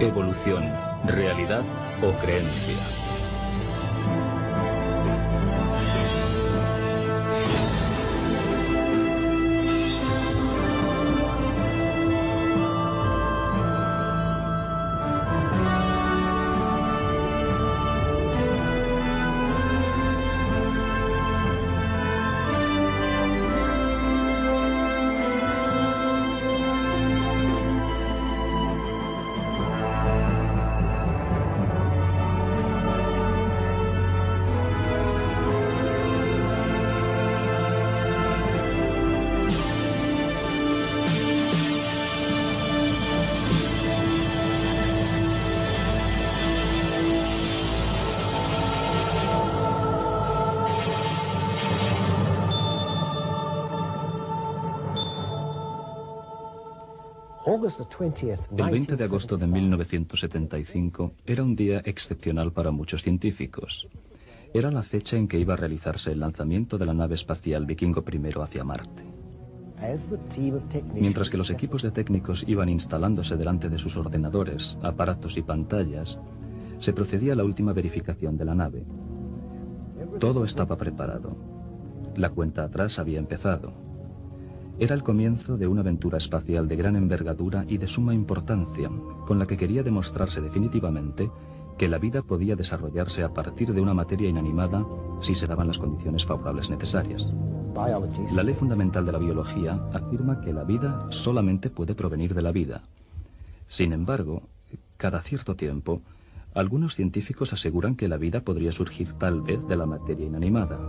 Evolución, realidad o creencia. El 20 de agosto de 1975 era un día excepcional para muchos científicos. Era la fecha en que iba a realizarse el lanzamiento de la nave espacial Vikingo I hacia Marte. Mientras que los equipos de técnicos iban instalándose delante de sus ordenadores, aparatos y pantallas, se procedía a la última verificación de la nave. Todo estaba preparado. La cuenta atrás había empezado. Era el comienzo de una aventura espacial de gran envergadura y de suma importancia, con la que quería demostrarse definitivamente que la vida podía desarrollarse a partir de una materia inanimada si se daban las condiciones favorables necesarias. La ley fundamental de la biología afirma que la vida solamente puede provenir de la vida. Sin embargo, cada cierto tiempo, algunos científicos aseguran que la vida podría surgir tal vez de la materia inanimada.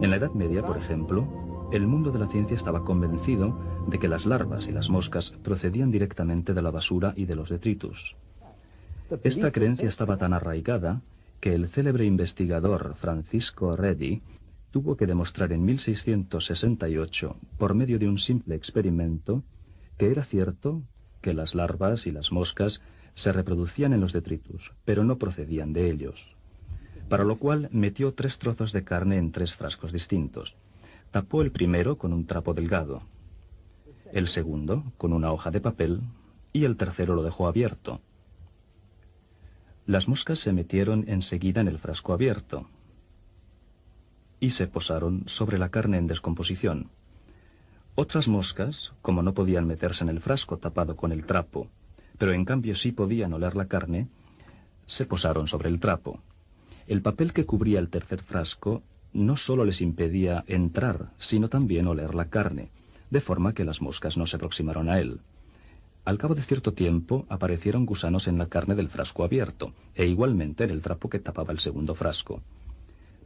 En la Edad Media, por ejemplo, el mundo de la ciencia estaba convencido de que las larvas y las moscas procedían directamente de la basura y de los detritus. Esta creencia estaba tan arraigada que el célebre investigador Francisco Redi tuvo que demostrar en 1668, por medio de un simple experimento, que era cierto que las larvas y las moscas se reproducían en los detritus, pero no procedían de ellos. Para lo cual metió 3 trozos de carne en 3 frascos distintos. Tapó el primero con un trapo delgado, el segundo con una hoja de papel y el tercero lo dejó abierto. Las moscas se metieron enseguida en el frasco abierto y se posaron sobre la carne en descomposición. Otras moscas, como no podían meterse en el frasco tapado con el trapo, pero en cambio sí podían oler la carne, se posaron sobre el trapo. El papel que cubría el tercer frasco no solo les impedía entrar, sino también oler la carne, de forma que las moscas no se aproximaron a él. Al cabo de cierto tiempo aparecieron gusanos en la carne del frasco abierto, e igualmente en el trapo que tapaba el segundo frasco.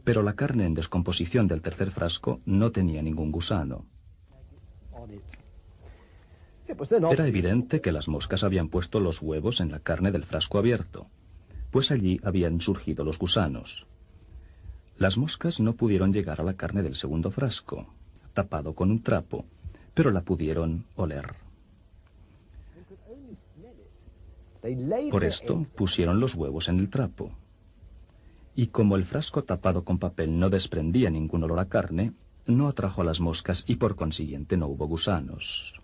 Pero la carne en descomposición del tercer frasco no tenía ningún gusano. Era evidente que las moscas habían puesto los huevos en la carne del frasco abierto, pues allí habían surgido los gusanos. Las moscas no pudieron llegar a la carne del segundo frasco, tapado con un trapo, pero la pudieron oler. Por esto pusieron los huevos en el trapo. Y como el frasco tapado con papel no desprendía ningún olor a carne, no atrajo a las moscas y por consiguiente no hubo gusanos.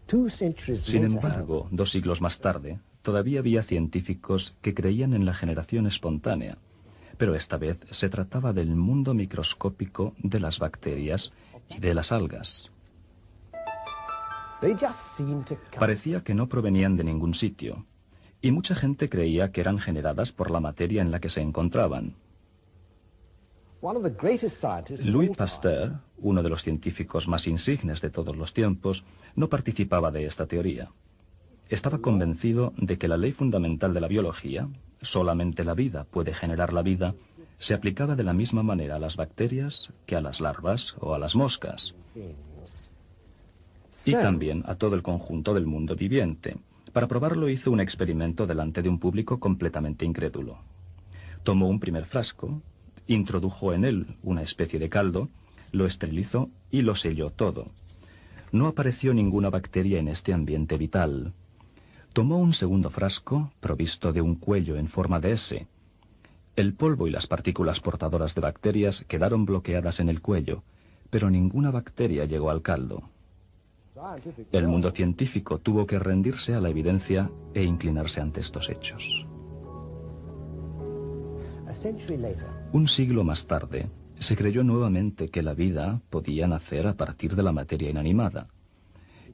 Sin embargo, 2 siglos más tarde, todavía había científicos que creían en la generación espontánea, pero esta vez se trataba del mundo microscópico de las bacterias y de las algas. Parecía que no provenían de ningún sitio, y mucha gente creía que eran generadas por la materia en la que se encontraban. Louis Pasteur, uno de los científicos más insignes de todos los tiempos, no participaba de esta teoría. Estaba convencido de que la ley fundamental de la biología, solamente la vida puede generar la vida, se aplicaba de la misma manera a las bacterias que a las larvas o a las moscas, y también a todo el conjunto del mundo viviente. Para probarlo hizo un experimento delante de un público completamente incrédulo. Tomó un primer frasco, introdujo en él una especie de caldo, lo esterilizó y lo selló todo. No apareció ninguna bacteria en este ambiente vital. Tomó un segundo frasco, provisto de un cuello en forma de S. El polvo y las partículas portadoras de bacterias quedaron bloqueadas en el cuello, pero ninguna bacteria llegó al caldo. El mundo científico tuvo que rendirse a la evidencia e inclinarse ante estos hechos. Un siglo más tarde, se creyó nuevamente que la vida podía nacer a partir de la materia inanimada.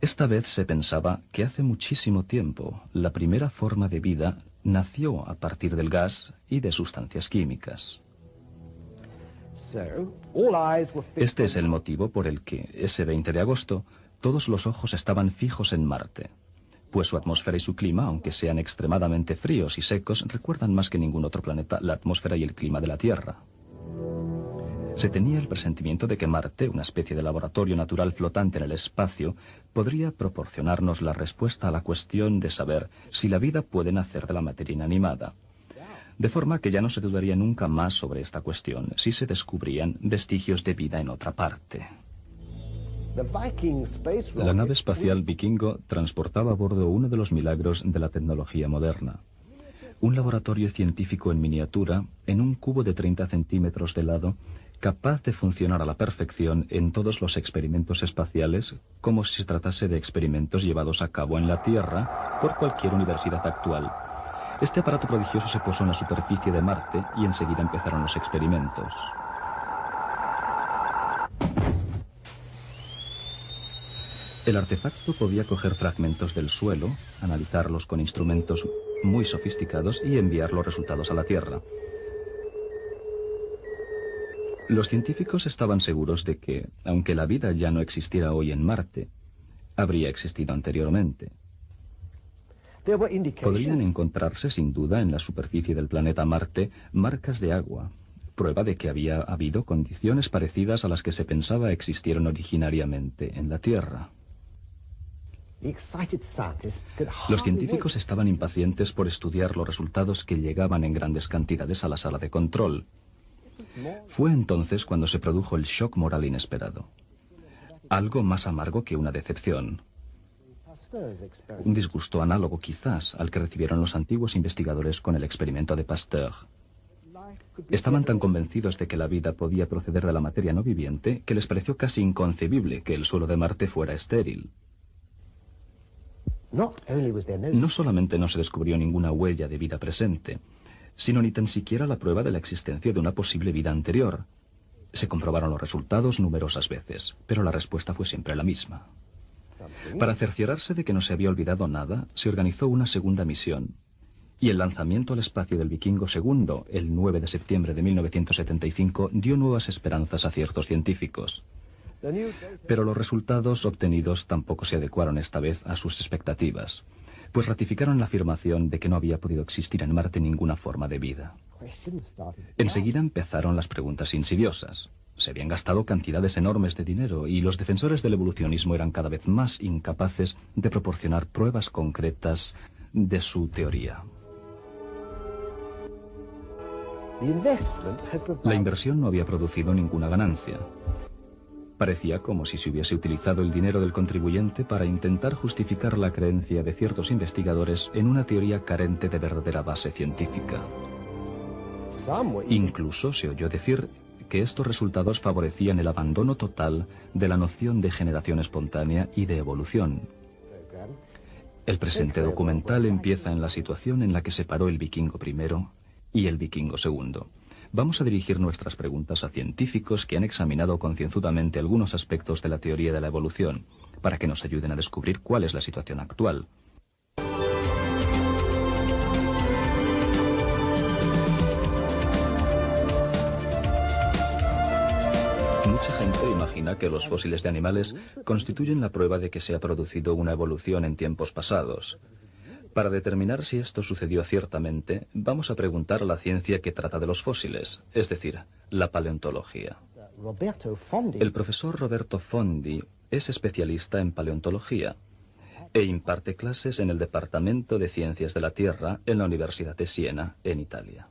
Esta vez se pensaba que hace muchísimo tiempo la primera forma de vida nació a partir del gas y de sustancias químicas. Este es el motivo por el que, ese 20 de agosto, todos los ojos estaban fijos en Marte, pues su atmósfera y su clima, aunque sean extremadamente fríos y secos, recuerdan más que ningún otro planeta la atmósfera y el clima de la Tierra. Se tenía el presentimiento de que Marte, una especie de laboratorio natural flotante en el espacio, podría proporcionarnos la respuesta a la cuestión de saber si la vida puede nacer de la materia inanimada. De forma que ya no se dudaría nunca más sobre esta cuestión si se descubrían vestigios de vida en otra parte. La nave espacial Vikingo transportaba a bordo uno de los milagros de la tecnología moderna. Un laboratorio científico en miniatura, en un cubo de 30 centímetros de lado, capaz de funcionar a la perfección en todos los experimentos espaciales, como si se tratase de experimentos llevados a cabo en la Tierra por cualquier universidad actual. Este aparato prodigioso se posó en la superficie de Marte y enseguida empezaron los experimentos. El artefacto podía coger fragmentos del suelo, analizarlos con instrumentos muy sofisticados y enviar los resultados a la Tierra. Los científicos estaban seguros de que, aunque la vida ya no existiera hoy en Marte, habría existido anteriormente. Podrían encontrarse sin duda en la superficie del planeta Marte marcas de agua, prueba de que había habido condiciones parecidas a las que se pensaba existieron originariamente en la Tierra. Los científicos estaban impacientes por estudiar los resultados que llegaban en grandes cantidades a la sala de control. Fue entonces cuando se produjo el shock moral inesperado. Algo más amargo que una decepción. Un disgusto análogo quizás al que recibieron los antiguos investigadores con el experimento de Pasteur. Estaban tan convencidos de que la vida podía proceder de la materia no viviente que les pareció casi inconcebible que el suelo de Marte fuera estéril. No solamente no se descubrió ninguna huella de vida presente, sino ni tan siquiera la prueba de la existencia de una posible vida anterior. Se comprobaron los resultados numerosas veces, pero la respuesta fue siempre la misma. Para cerciorarse de que no se había olvidado nada, se organizó una segunda misión, y el lanzamiento al espacio del Vikingo II, el 9 de septiembre de 1975, dio nuevas esperanzas a ciertos científicos. Pero los resultados obtenidos tampoco se adecuaron esta vez a sus expectativas, pues ratificaron la afirmación de que no había podido existir en Marte ninguna forma de vida. Enseguida empezaron las preguntas insidiosas. Se habían gastado cantidades enormes de dinero y los defensores del evolucionismo eran cada vez más incapaces de proporcionar pruebas concretas de su teoría. La inversión no había producido ninguna ganancia. Parecía como si se hubiese utilizado el dinero del contribuyente para intentar justificar la creencia de ciertos investigadores en una teoría carente de verdadera base científica. Incluso se oyó decir que estos resultados favorecían el abandono total de la noción de generación espontánea y de evolución. El presente documental empieza en la situación en la que se paró el Vikingo I y el Vikingo II. Vamos a dirigir nuestras preguntas a científicos que han examinado concienzudamente algunos aspectos de la teoría de la evolución, para que nos ayuden a descubrir cuál es la situación actual. Mucha gente imagina que los fósiles de animales constituyen la prueba de que se ha producido una evolución en tiempos pasados. Para determinar si esto sucedió ciertamente, vamos a preguntar a la ciencia que trata de los fósiles, es decir, la paleontología. El profesor Roberto Fondi es especialista en paleontología e imparte clases en el Departamento de Ciencias de la Tierra en la Universidad de Siena, en Italia.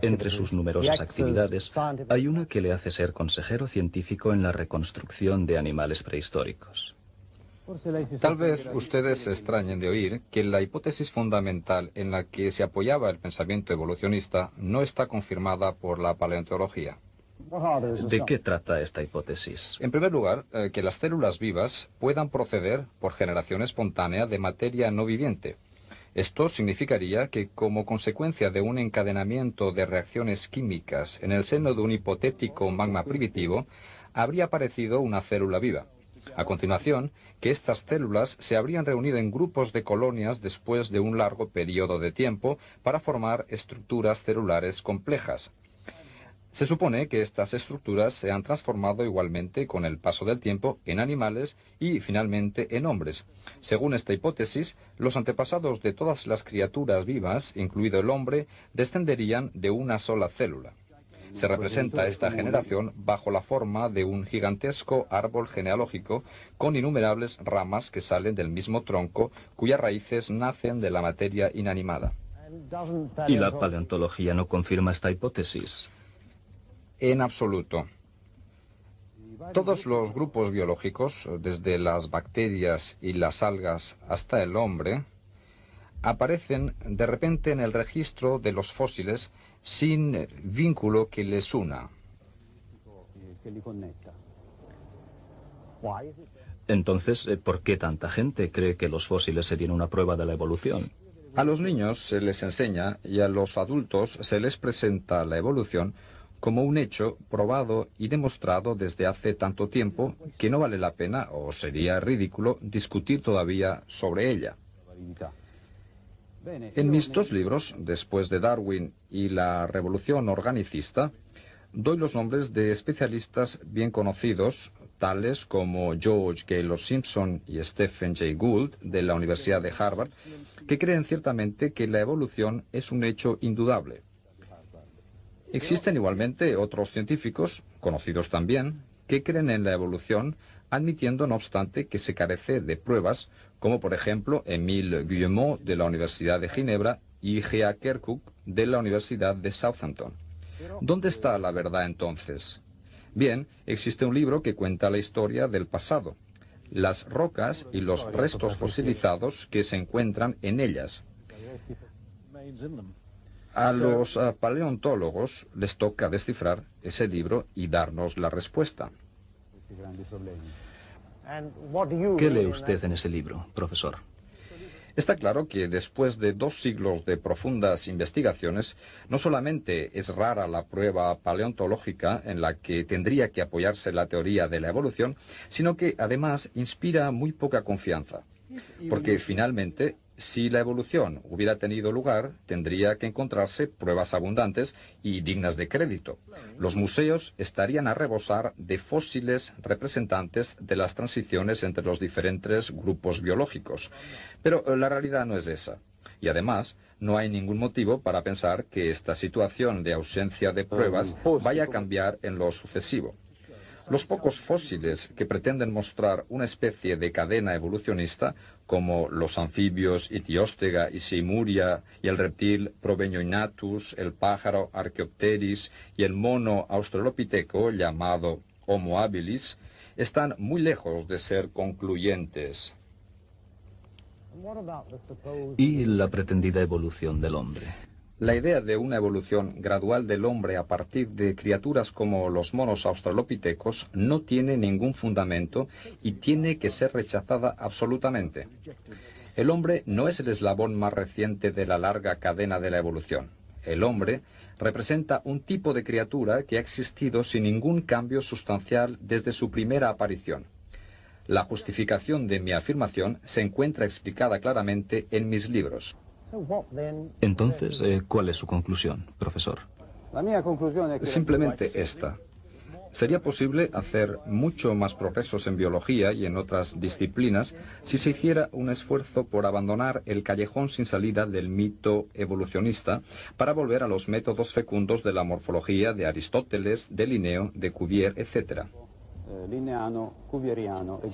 Entre sus numerosas actividades, hay una que le hace ser consejero científico en la reconstrucción de animales prehistóricos. Tal vez ustedes se extrañen de oír que la hipótesis fundamental en la que se apoyaba el pensamiento evolucionista no está confirmada por la paleontología. ¿De qué trata esta hipótesis? En primer lugar, que las células vivas puedan proceder por generación espontánea de materia no viviente. Esto significaría que, como consecuencia de un encadenamiento de reacciones químicas en el seno de un hipotético magma primitivo, habría aparecido una célula viva. A continuación, que estas células se habrían reunido en grupos de colonias después de un largo periodo de tiempo para formar estructuras celulares complejas. Se supone que estas estructuras se han transformado igualmente con el paso del tiempo en animales y finalmente en hombres. Según esta hipótesis, los antepasados de todas las criaturas vivas, incluido el hombre, descenderían de una sola célula. Se representa esta generación bajo la forma de un gigantesco árbol genealógico con innumerables ramas que salen del mismo tronco, cuyas raíces nacen de la materia inanimada. ¿Y la paleontología no confirma esta hipótesis? En absoluto. Todos los grupos biológicos, desde las bacterias y las algas hasta el hombre, aparecen de repente en el registro de los fósiles sin vínculo que les una. Entonces, ¿por qué tanta gente cree que los fósiles serían una prueba de la evolución? A los niños se les enseña y a los adultos se les presenta la evolución como un hecho probado y demostrado desde hace tanto tiempo que no vale la pena, o sería ridículo, discutir todavía sobre ella. En mis dos libros, Después de Darwin y La Revolución Organicista, doy los nombres de especialistas bien conocidos, tales como George Gaylor Simpson y Stephen Jay Gould, de la Universidad de Harvard, que creen ciertamente que la evolución es un hecho indudable. Existen igualmente otros científicos, conocidos también, que creen en la evolución, admitiendo no obstante que se carece de pruebas, como por ejemplo Émile Guillemot de la Universidad de Ginebra y G.A. Kirkuk de la Universidad de Southampton. ¿Dónde está la verdad entonces? Bien, existe un libro que cuenta la historia del pasado, las rocas y los restos fosilizados que se encuentran en ellas. A los paleontólogos les toca descifrar ese libro y darnos la respuesta. ¿Qué lee usted en ese libro, profesor? Está claro que después de 2 siglos de profundas investigaciones, no solamente es rara la prueba paleontológica en la que tendría que apoyarse la teoría de la evolución, sino que además inspira muy poca confianza. Porque finalmente, si la evolución hubiera tenido lugar, tendría que encontrarse pruebas abundantes y dignas de crédito. Los museos estarían a rebosar de fósiles representantes de las transiciones entre los diferentes grupos biológicos. Pero la realidad no es esa. Y además, no hay ningún motivo para pensar que esta situación de ausencia de pruebas vaya a cambiar en lo sucesivo. Los pocos fósiles que pretenden mostrar una especie de cadena evolucionista, como los anfibios Itióstega y Seimuria, y el reptil Probenioinatus, el pájaro Archaeopteris y el mono australopiteco llamado Homo habilis, están muy lejos de ser concluyentes. ¿Y la pretendida evolución del hombre? La idea de una evolución gradual del hombre a partir de criaturas como los monos australopitecos no tiene ningún fundamento y tiene que ser rechazada absolutamente. El hombre no es el eslabón más reciente de la larga cadena de la evolución. El hombre representa un tipo de criatura que ha existido sin ningún cambio sustancial desde su primera aparición. La justificación de mi afirmación se encuentra explicada claramente en mis libros. Entonces, ¿cuál es su conclusión, profesor? Simplemente esta. Sería posible hacer mucho más progresos en biología y en otras disciplinas si se hiciera un esfuerzo por abandonar el callejón sin salida del mito evolucionista para volver a los métodos fecundos de la morfología de Aristóteles, de Linneo, de Cuvier, etc. Linneano, Cuvieriano e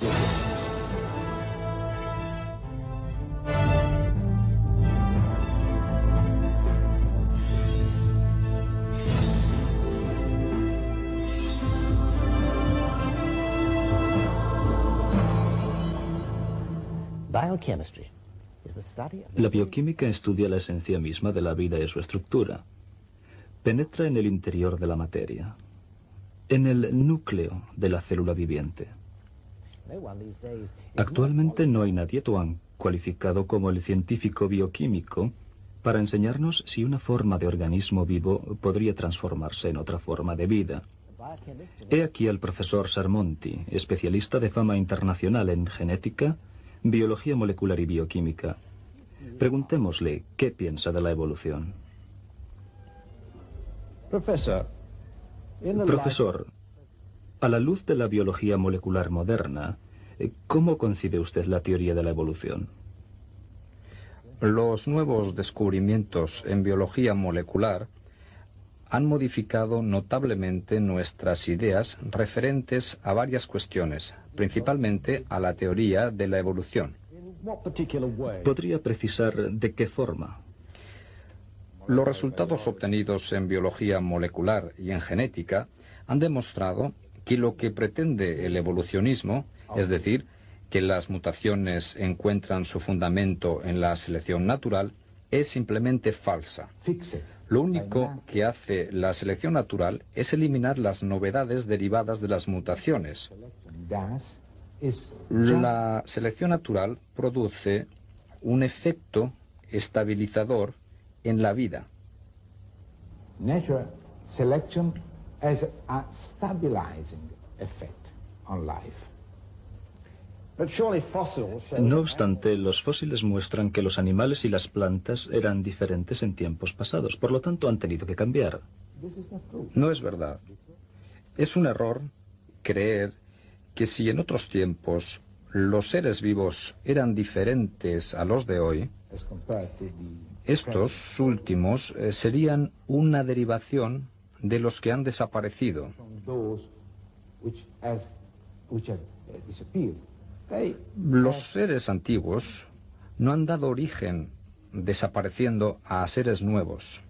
La bioquímica estudia la esencia misma de la vida y su estructura. Penetra en el interior de la materia. en el núcleo de la célula viviente. Actualmente no hay nadie tan cualificado como el científico bioquímico para enseñarnos si una forma de organismo vivo podría transformarse en otra forma de vida. He aquí al profesor Sermonti, especialista de fama internacional en genética, biología molecular y bioquímica. Preguntémosle qué piensa de la evolución. Profesor, a la luz de la biología molecular moderna, ¿cómo concibe usted la teoría de la evolución? Los nuevos descubrimientos en biología molecular han modificado notablemente nuestras ideas referentes a varias cuestiones, principalmente a la teoría de la evolución. ¿Podría precisar de qué forma? Los resultados obtenidos en biología molecular y en genética han demostrado que lo que pretende el evolucionismo, es decir, que las mutaciones encuentran su fundamento en la selección natural, es simplemente falsa. Lo único que hace la selección natural es eliminar las novedades derivadas de las mutaciones. La selección natural produce un efecto estabilizador en la vida. Natural selection has a stabilizing effect on life. No obstante, los fósiles muestran que los animales y las plantas eran diferentes en tiempos pasados, por lo tanto han tenido que cambiar. No es verdad. Es un error creer que si en otros tiempos los seres vivos eran diferentes a los de hoy, estos últimos serían una derivación de los que han desaparecido. Los seres antiguos no han dado origen desapareciendo a seres nuevos.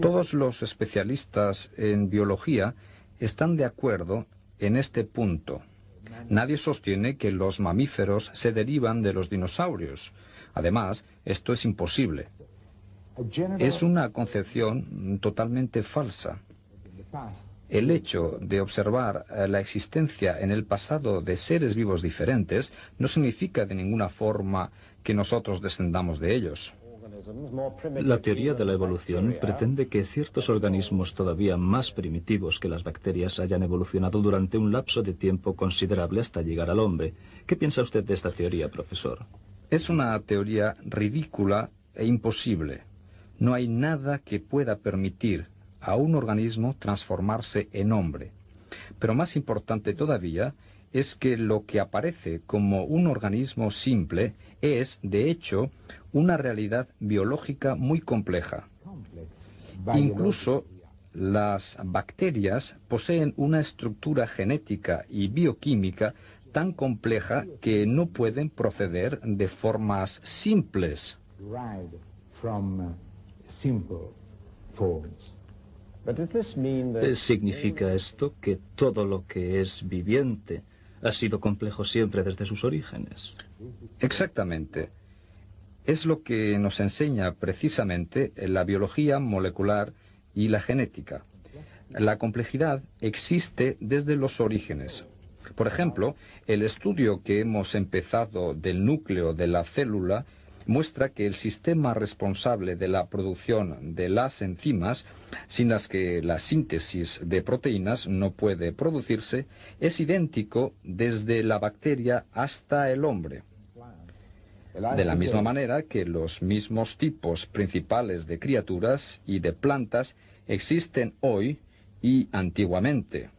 Todos los especialistas en biología están de acuerdo en este punto. Nadie sostiene que los mamíferos se derivan de los dinosaurios. Además, esto es imposible. Es una concepción totalmente falsa. El hecho de observar la existencia en el pasado de seres vivos diferentes no significa de ninguna forma que nosotros descendamos de ellos. La teoría de la evolución pretende que ciertos organismos todavía más primitivos que las bacterias hayan evolucionado durante un lapso de tiempo considerable hasta llegar al hombre. ¿Qué piensa usted de esta teoría, profesor? Es una teoría ridícula e imposible. No hay nada que pueda permitir a un organismo transformarse en hombre. Pero más importante todavía es que lo que aparece como un organismo simple es, de hecho, una realidad biológica muy compleja. Incluso las bacterias poseen una estructura genética y bioquímica tan compleja que no pueden proceder de formas simples. ¿Significa esto que todo lo que es viviente ha sido complejo siempre desde sus orígenes? Exactamente. Es lo que nos enseña precisamente la biología molecular y la genética. La complejidad existe desde los orígenes. Por ejemplo, el estudio que hemos empezado del núcleo de la célula muestra que el sistema responsable de la producción de las enzimas, sin las que la síntesis de proteínas no puede producirse, es idéntico desde la bacteria hasta el hombre. De la misma manera que los mismos tipos principales de criaturas y de plantas existen hoy y antiguamente.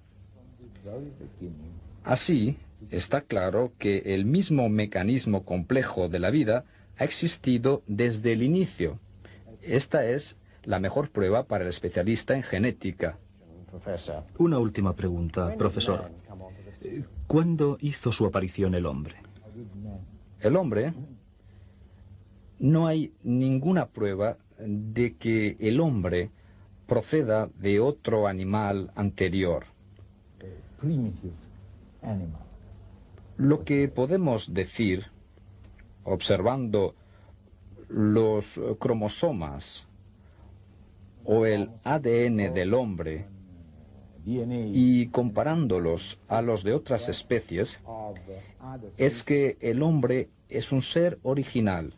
Así, está claro que el mismo mecanismo complejo de la vida ha existido desde el inicio. Esta es la mejor prueba para el especialista en genética. Una última pregunta, profesor. ¿Cuándo hizo su aparición el hombre? El hombre, no hay ninguna prueba de que el hombre proceda de otro animal anterior. Lo que podemos decir, observando los cromosomas o el ADN del hombre DNA y comparándolos a los de otras especies, of other es que el hombre es un ser original,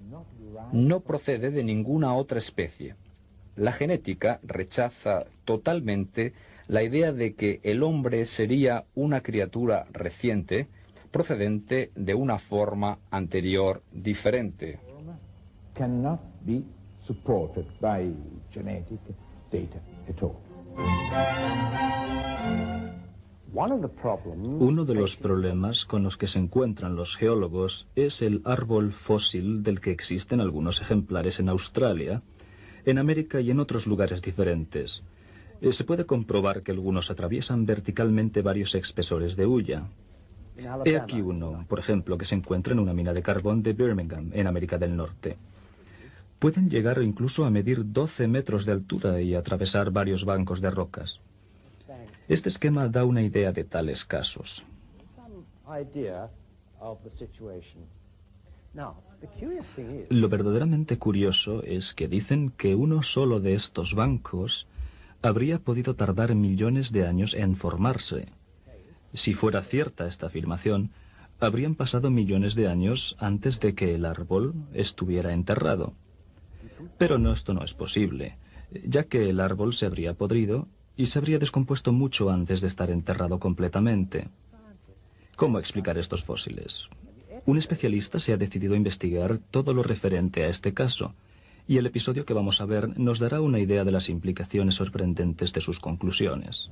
not no procede de ninguna otra especie. La genética rechaza totalmente la idea de que el hombre sería una criatura reciente procedente de una forma anterior diferente. cannot be supported by genetic data at all. Uno de los problemas con los que se encuentran los geólogos es el árbol fósil del que existen algunos ejemplares en Australia, en América y en otros lugares diferentes. Se puede comprobar que algunos atraviesan verticalmente varios espesores de hulla. He aquí uno, por ejemplo, que se encuentra en una mina de carbón de Birmingham, en América del Norte. Pueden llegar incluso a medir 12 metros de altura y atravesar varios bancos de rocas. Este esquema da una idea de tales casos. Lo verdaderamente curioso es que dicen que uno solo de estos bancos habría podido tardar millones de años en formarse. Si fuera cierta esta afirmación, habrían pasado millones de años antes de que el árbol estuviera enterrado. Pero esto no es posible, ya que el árbol se habría podrido y se habría descompuesto mucho antes de estar enterrado completamente. ¿Cómo explicar estos fósiles? Un especialista se ha decidido a investigar todo lo referente a este caso, y el episodio que vamos a ver nos dará una idea de las implicaciones sorprendentes de sus conclusiones.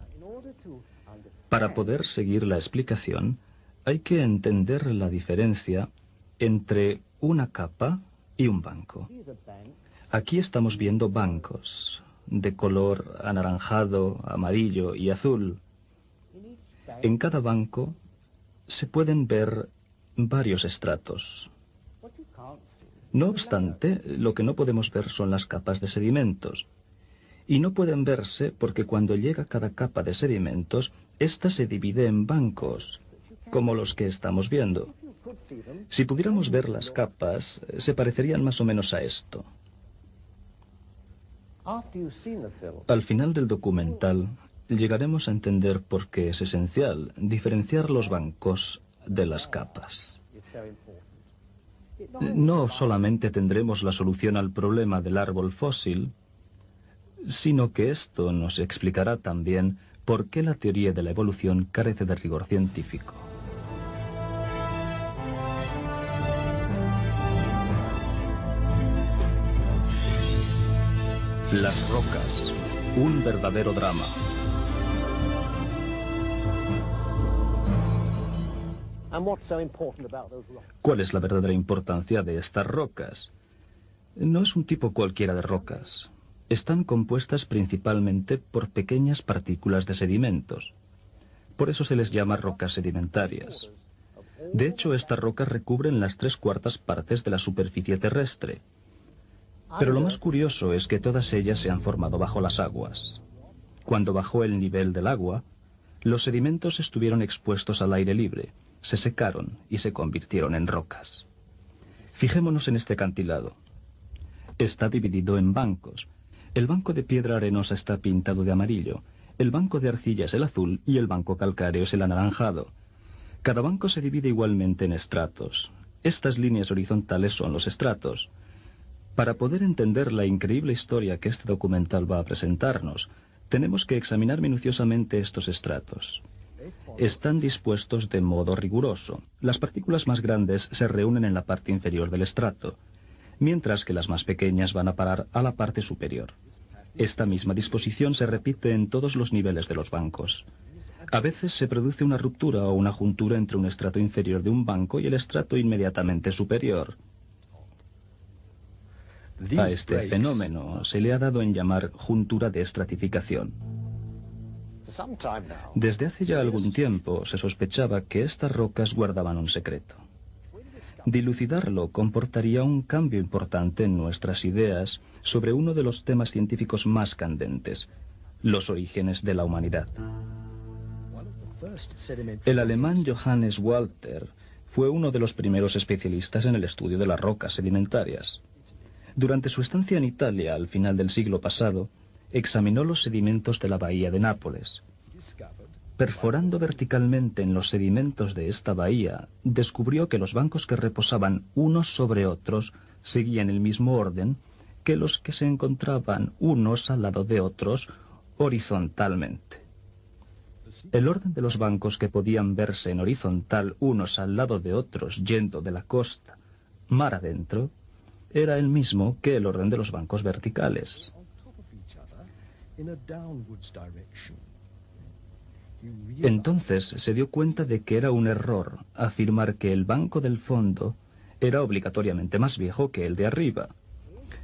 Para poder seguir la explicación, hay que entender la diferencia entre una capa y un banco. Aquí estamos viendo bancos de color anaranjado, amarillo y azul. En cada banco se pueden ver varios estratos. No obstante, lo que no podemos ver son las capas de sedimentos. Y no pueden verse porque cuando llega cada capa de sedimentos, ésta se divide en bancos, como los que estamos viendo. Si pudiéramos ver las capas, se parecerían más o menos a esto. Al final del documental, llegaremos a entender por qué es esencial diferenciar los bancos de las capas. No solamente tendremos la solución al problema del árbol fósil, sino que esto nos explicará también por qué la teoría de la evolución carece de rigor científico. Las rocas, un verdadero drama. ¿Cuál es la verdadera importancia de estas rocas? No es un tipo cualquiera de rocas. Están compuestas principalmente por pequeñas partículas de sedimentos. Por eso se les llama rocas sedimentarias. De hecho, estas rocas recubren las 3/4 partes de la superficie terrestre. Pero lo más curioso es que todas ellas se han formado bajo las aguas. Cuando bajó el nivel del agua, los sedimentos estuvieron expuestos al aire libre, se secaron y se convirtieron en rocas. Fijémonos en este acantilado. Está dividido en bancos. El banco de piedra arenosa está pintado de amarillo, el banco de arcilla es el azul y el banco calcáreo es el anaranjado. Cada banco se divide igualmente en estratos. Estas líneas horizontales son los estratos. Para poder entender la increíble historia que este documental va a presentarnos, tenemos que examinar minuciosamente estos estratos. Están dispuestos de modo riguroso. Las partículas más grandes se reúnen en la parte inferior del estrato, mientras que las más pequeñas van a parar a la parte superior. Esta misma disposición se repite en todos los niveles de los bancos. A veces se produce una ruptura o una juntura entre un estrato inferior de un banco y el estrato inmediatamente superior. A este fenómeno se le ha dado en llamar juntura de estratificación. Desde hace ya algún tiempo se sospechaba que estas rocas guardaban un secreto. Dilucidarlo comportaría un cambio importante en nuestras ideas sobre uno de los temas científicos más candentes, los orígenes de la humanidad. El alemán Johannes Walter fue uno de los primeros especialistas en el estudio de las rocas sedimentarias. Durante su estancia en Italia al final del siglo pasado, examinó los sedimentos de la bahía de Nápoles. Perforando verticalmente en los sedimentos de esta bahía, descubrió que los bancos que reposaban unos sobre otros seguían el mismo orden que los que se encontraban unos al lado de otros horizontalmente. El orden de los bancos que podían verse en horizontal unos al lado de otros yendo de la costa mar adentro era el mismo que el orden de los bancos verticales. Entonces se dio cuenta de que era un error afirmar que el banco del fondo era obligatoriamente más viejo que el de arriba.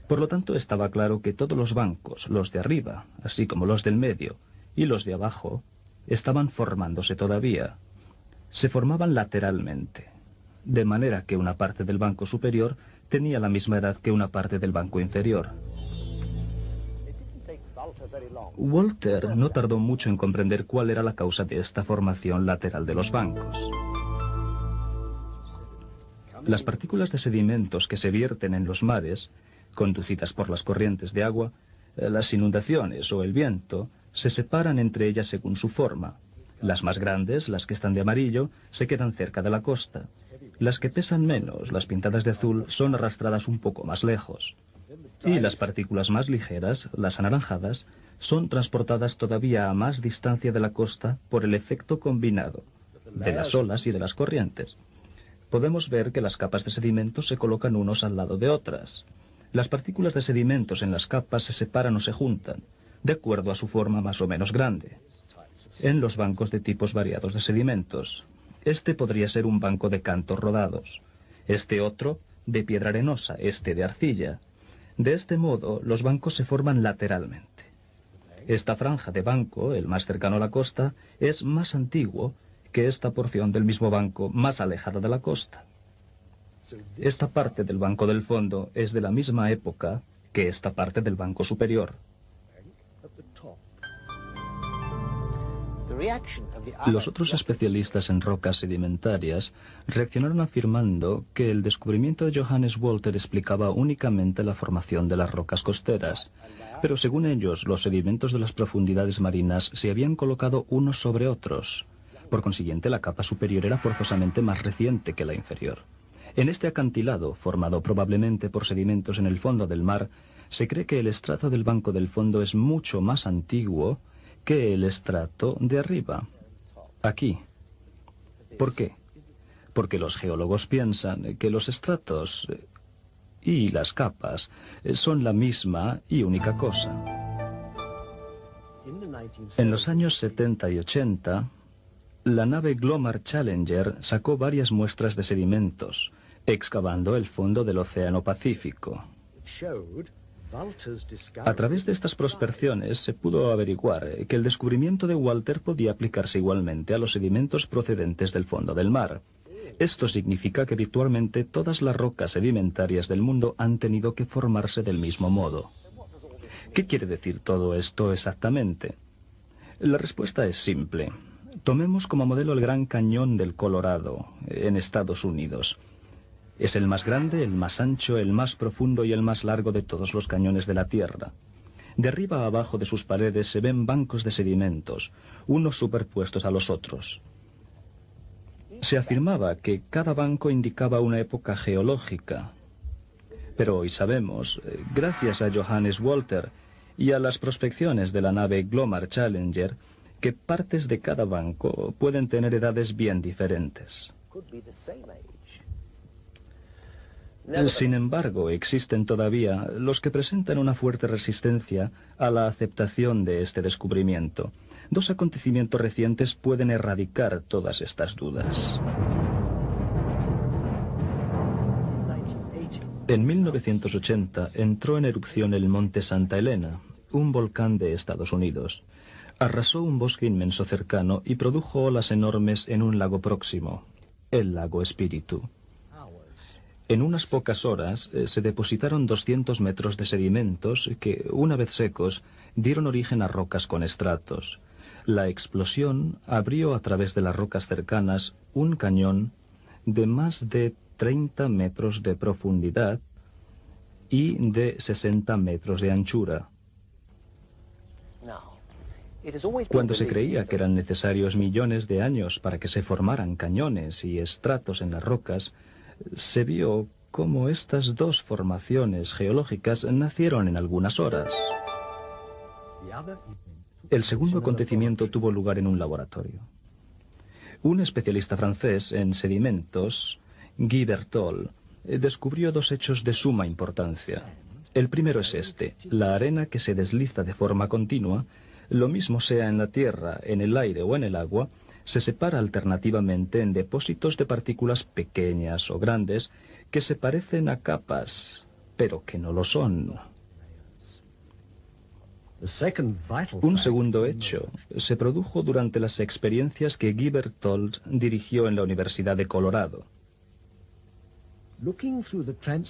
Por lo tanto, estaba claro que todos los bancos, los de arriba, así como los del medio y los de abajo, estaban formándose todavía. Se formaban lateralmente, de manera que una parte del banco superior tenía la misma edad que una parte del banco inferior. Walter no tardó mucho en comprender cuál era la causa de esta formación lateral de los bancos. Las partículas de sedimentos que se vierten en los mares, conducidas por las corrientes de agua, las inundaciones o el viento, se separan entre ellas según su forma. Las más grandes, las que están de amarillo, se quedan cerca de la costa. Las que pesan menos, las pintadas de azul, son arrastradas un poco más lejos. Y las partículas más ligeras, las anaranjadas, son transportadas todavía a más distancia de la costa por el efecto combinado de las olas y de las corrientes. Podemos ver que las capas de sedimentos se colocan unos al lado de otras. Las partículas de sedimentos en las capas se separan o se juntan, de acuerdo a su forma más o menos grande. En los bancos de tipos variados de sedimentos, este podría ser un banco de cantos rodados, este otro de piedra arenosa, este de arcilla. De este modo, los bancos se forman lateralmente. Esta franja de banco, el más cercano a la costa, es más antiguo que esta porción del mismo banco más alejada de la costa. Esta parte del banco del fondo es de la misma época que esta parte del banco superior. Los otros especialistas en rocas sedimentarias reaccionaron afirmando que el descubrimiento de Johannes Walter explicaba únicamente la formación de las rocas costeras, pero según ellos los sedimentos de las profundidades marinas se habían colocado unos sobre otros. Por consiguiente, la capa superior era forzosamente más reciente que la inferior. En este acantilado, formado probablemente por sedimentos en el fondo del mar, se cree que el estrato del banco del fondo es mucho más antiguo que el estrato de arriba, aquí. ¿Por qué? Porque los geólogos piensan que los estratos y las capas son la misma y única cosa. En los años 70 y 80, la nave Glomar Challenger sacó varias muestras de sedimentos, excavando el fondo del Océano Pacífico. A través de estas prospecciones se pudo averiguar que el descubrimiento de Walter podía aplicarse igualmente a los sedimentos procedentes del fondo del mar. Esto significa que virtualmente todas las rocas sedimentarias del mundo han tenido que formarse del mismo modo. ¿Qué quiere decir todo esto exactamente? La respuesta es simple. Tomemos como modelo el Gran Cañón del Colorado, en Estados Unidos. Es el más grande, el más ancho, el más profundo y el más largo de todos los cañones de la Tierra. De arriba a abajo de sus paredes se ven bancos de sedimentos, unos superpuestos a los otros. Se afirmaba que cada banco indicaba una época geológica. Pero hoy sabemos, gracias a Johannes Walter y a las prospecciones de la nave Glomar Challenger, que partes de cada banco pueden tener edades bien diferentes. Sin embargo, existen todavía los que presentan una fuerte resistencia a la aceptación de este descubrimiento. Dos acontecimientos recientes pueden erradicar todas estas dudas. En 1980 entró en erupción el monte Santa Elena, un volcán de Estados Unidos. Arrasó un bosque inmenso cercano y produjo olas enormes en un lago próximo, el lago Espíritu. En unas pocas horas se depositaron 200 metros de sedimentos que, una vez secos, dieron origen a rocas con estratos. La explosión abrió a través de las rocas cercanas un cañón de más de 30 metros de profundidad y de 60 metros de anchura. Cuando se creía que eran necesarios millones de años para que se formaran cañones y estratos en las rocas, se vio cómo estas dos formaciones geológicas nacieron en algunas horas. El segundo acontecimiento tuvo lugar en un laboratorio. Un especialista francés en sedimentos, Guy Berthold, descubrió dos hechos de suma importancia. El primero es este: la arena que se desliza de forma continua, lo mismo sea en la tierra, en el aire o en el agua, se separa alternativamente en depósitos de partículas pequeñas o grandes que se parecen a capas, pero que no lo son. Un segundo hecho se produjo durante las experiencias que Guy Berthold dirigió en la Universidad de Colorado.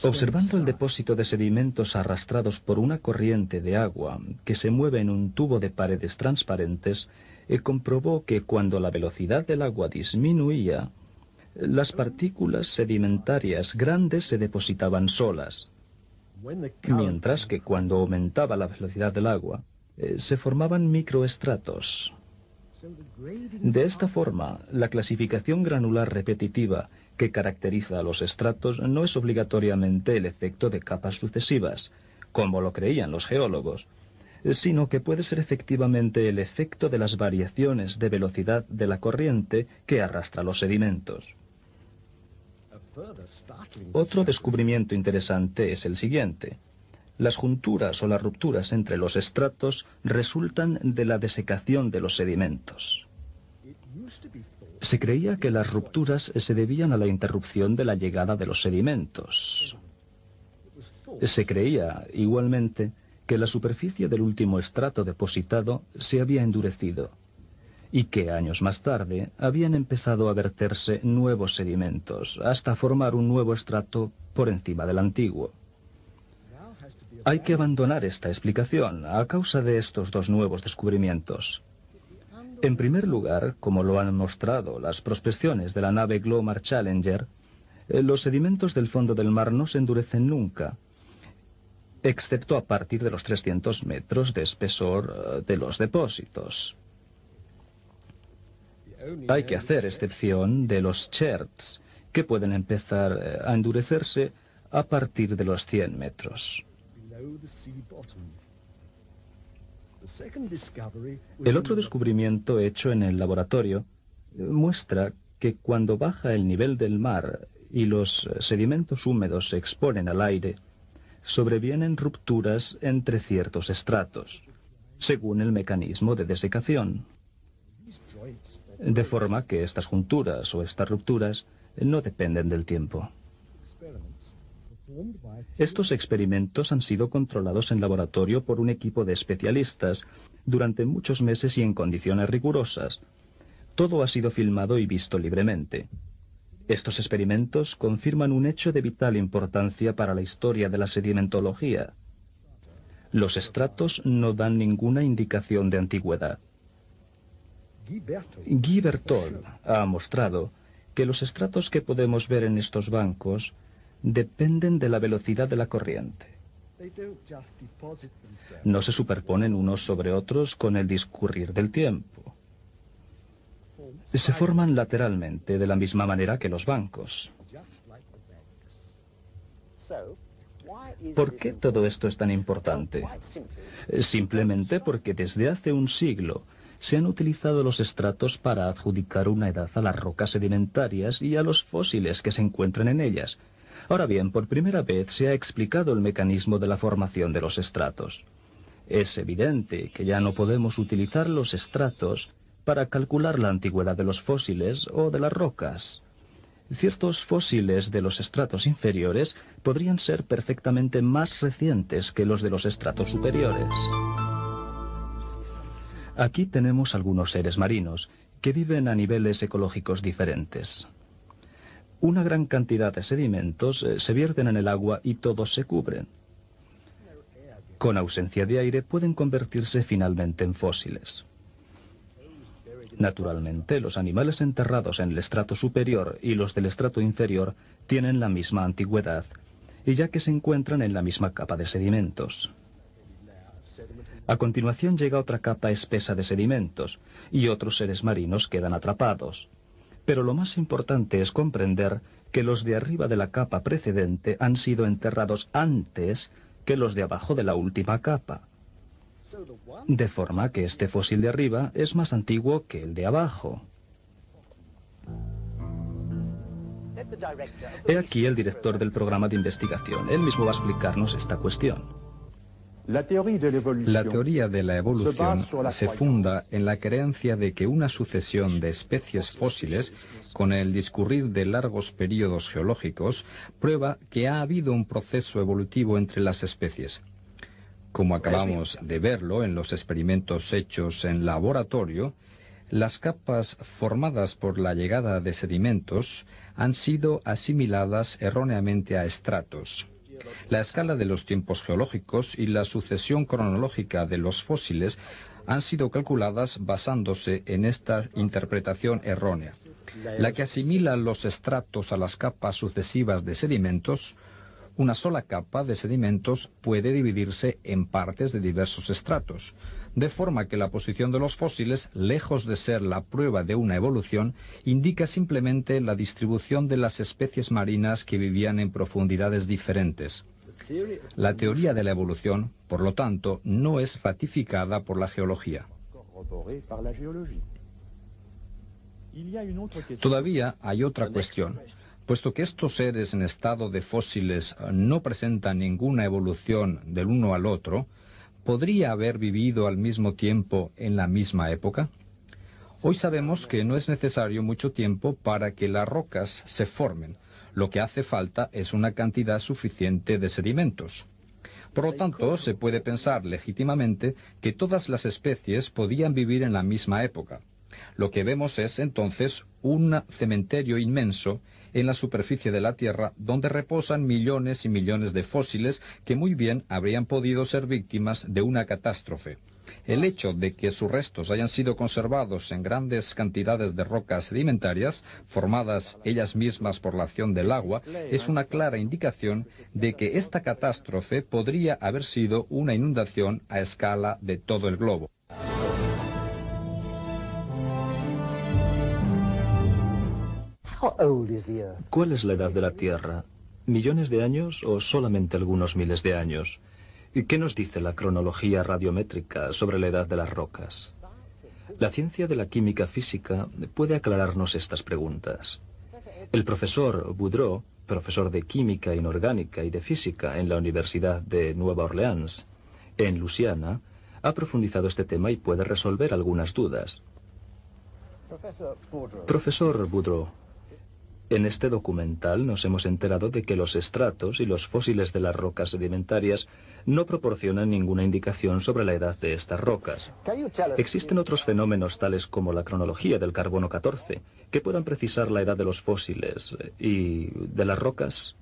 Observando el depósito de sedimentos arrastrados por una corriente de agua que se mueve en un tubo de paredes transparentes, comprobó que cuando la velocidad del agua disminuía, las partículas sedimentarias grandes se depositaban solas, mientras que cuando aumentaba la velocidad del agua, se formaban microestratos. De esta forma, la clasificación granular repetitiva que caracteriza a los estratos no es obligatoriamente el efecto de capas sucesivas, como lo creían los geólogos, sino que puede ser efectivamente el efecto de las variaciones de velocidad de la corriente que arrastra los sedimentos. Otro descubrimiento interesante es el siguiente. Las junturas o las rupturas entre los estratos resultan de la desecación de los sedimentos. Se creía que las rupturas se debían a la interrupción de la llegada de los sedimentos. Se creía, igualmente, que la superficie del último estrato depositado se había endurecido y que años más tarde habían empezado a verterse nuevos sedimentos hasta formar un nuevo estrato por encima del antiguo. Hay que abandonar esta explicación a causa de estos dos nuevos descubrimientos. En primer lugar, como lo han mostrado las prospecciones de la nave Glomar Challenger, los sedimentos del fondo del mar no se endurecen nunca, excepto a partir de los 300 metros de espesor de los depósitos. Hay que hacer excepción de los cherts, que pueden empezar a endurecerse a partir de los 100 metros. El otro descubrimiento hecho en el laboratorio muestra que cuando baja el nivel del mar y los sedimentos húmedos se exponen al aire, sobrevienen rupturas entre ciertos estratos, según el mecanismo de desecación. De forma que estas junturas o estas rupturas no dependen del tiempo. Estos experimentos han sido controlados en laboratorio por un equipo de especialistas durante muchos meses y en condiciones rigurosas. Todo ha sido filmado y visto libremente. Estos experimentos confirman un hecho de vital importancia para la historia de la sedimentología. Los estratos no dan ninguna indicación de antigüedad. Guy Berthold ha mostrado que los estratos que podemos ver en estos bancos dependen de la velocidad de la corriente. No se superponen unos sobre otros con el discurrir del tiempo. Se forman lateralmente de la misma manera que los bancos. ¿Por qué todo esto es tan importante? Simplemente porque desde hace un siglo se han utilizado los estratos para adjudicar una edad a las rocas sedimentarias y a los fósiles que se encuentran en ellas. Ahora bien, por primera vez se ha explicado el mecanismo de la formación de los estratos. Es evidente que ya no podemos utilizar los estratos para calcular la antigüedad de los fósiles o de las rocas. Ciertos fósiles de los estratos inferiores podrían ser perfectamente más recientes que los de los estratos superiores. Aquí tenemos algunos seres marinos que viven a niveles ecológicos diferentes. Una gran cantidad de sedimentos se vierten en el agua y todos se cubren. Con ausencia de aire pueden convertirse finalmente en fósiles. Naturalmente, los animales enterrados en el estrato superior y los del estrato inferior tienen la misma antigüedad, y ya que se encuentran en la misma capa de sedimentos. A continuación llega otra capa espesa de sedimentos, y otros seres marinos quedan atrapados. Pero lo más importante es comprender que los de arriba de la capa precedente han sido enterrados antes que los de abajo de la última capa. De forma que este fósil de arriba es más antiguo que el de abajo. He aquí el director del programa de investigación. Él mismo va a explicarnos esta cuestión. La teoría de la evolución se funda en la creencia de que una sucesión de especies fósiles, con el discurrir de largos períodos geológicos, prueba que ha habido un proceso evolutivo entre las especies. Como acabamos de verlo en los experimentos hechos en laboratorio, las capas formadas por la llegada de sedimentos han sido asimiladas erróneamente a estratos. La escala de los tiempos geológicos y la sucesión cronológica de los fósiles han sido calculadas basándose en esta interpretación errónea, la que asimila los estratos a las capas sucesivas de sedimentos. Una sola capa de sedimentos puede dividirse en partes de diversos estratos, de forma que la posición de los fósiles, lejos de ser la prueba de una evolución, indica simplemente la distribución de las especies marinas que vivían en profundidades diferentes. La teoría de la evolución, por lo tanto, no es ratificada por la geología. Todavía hay otra cuestión. Puesto que estos seres en estado de fósiles no presentan ninguna evolución del uno al otro, ¿podría haber vivido al mismo tiempo en la misma época? Hoy sabemos que no es necesario mucho tiempo para que las rocas se formen. Lo que hace falta es una cantidad suficiente de sedimentos. Por lo tanto, se puede pensar legítimamente que todas las especies podían vivir en la misma época. Lo que vemos es entonces un cementerio inmenso en la superficie de la Tierra donde reposan millones y millones de fósiles que muy bien habrían podido ser víctimas de una catástrofe. El hecho de que sus restos hayan sido conservados en grandes cantidades de rocas sedimentarias, formadas ellas mismas por la acción del agua, es una clara indicación de que esta catástrofe podría haber sido una inundación a escala de todo el globo. ¿Cuál es la edad de la Tierra? ¿Millones de años o solamente algunos miles de años? ¿Y qué nos dice la cronología radiométrica sobre la edad de las rocas? La ciencia de la química física puede aclararnos estas preguntas. El profesor Boudreau, profesor de química inorgánica y de física en la Universidad de Nueva Orleans, en Luisiana, ha profundizado este tema y puede resolver algunas dudas. Profesor Boudreau, en este documental nos hemos enterado de que los estratos y los fósiles de las rocas sedimentarias no proporcionan ninguna indicación sobre la edad de estas rocas. ¿Existen otros fenómenos tales como la cronología del carbono 14 que puedan precisar la edad de los fósiles y de las rocas?